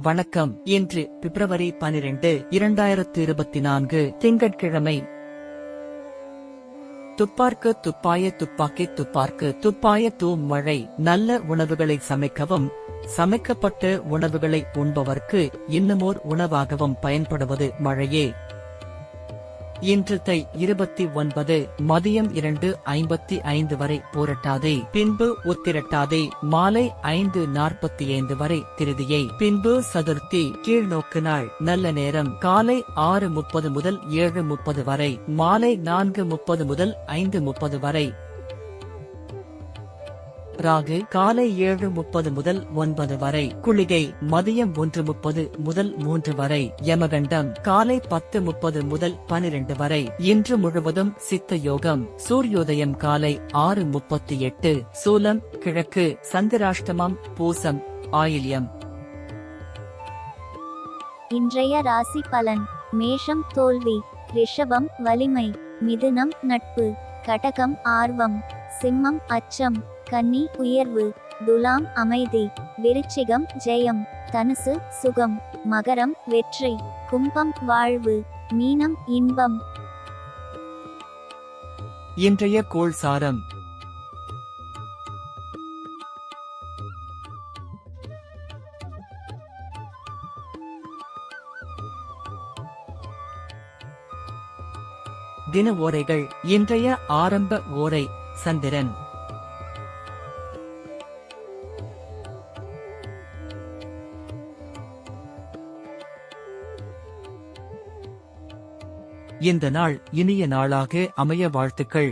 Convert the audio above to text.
வணக்கம். இன்று பிப்ரவரி 12, 2024 திங்கட்கிழமை. துப்பார்க்கு துப்பாய துப்பாக்கி துப்பார்க்கு துப்பாய மழை. நல்ல உணவுகளை சமைக்கவும் சமைக்கப்பட்ட உணவுகளை உண்பவர்க்கு இன்னுமோர் உணவாகவும் பயன்படுவது மழையே. இன்று தை 29 மதியம் 2:55 வரை பூரட்டாதே, பின்பு உத்திரட்டாதே, மாலை 5:45 வரை திருதியை, பின்பு சதுர்த்தி. கீழ்நோக்கு நாள். நல்ல நேரம் காலை 6:30 முதல் 7:30 வரை, மாலை 4:30 முதல் 5:30 வரை. ராகு காலை 7:30 முதல் 9 வரை. குளிகை மதியம் 1:30 முதல் 3 வரை. யமகண்டம் காலை 10:30 முதல் 12 வரை. இன்று முழுவதும் சித்த யோகம். சூரியோதயம் காலை 6:38. சூலம் கிழக்கு. சந்திராஷ்டமம் பூசம் ஆயில்யம். இன்றைய ராசி பலன். மேஷம் தோல்வி, ரிஷபம் வலிமை, மிதுனம் நட்பு, கடகம் ஆர்வம், சிம்மம் அச்சம், கன்னி உயர்வு, துலாம் அமைதி, விருச்சிகம் ஜெயம், தனுசு சுகம், மகரம் வெற்றி, கும்பம் வாழ்வு, மீனம் இன்பம். இன்றைய கோள் சாரம். தின ஓரைகள். இன்றைய ஆரம்ப ஓரை சந்திரன். இந்த நாள் இனிய நாளாக அமைய வாழ்த்துக்கள்.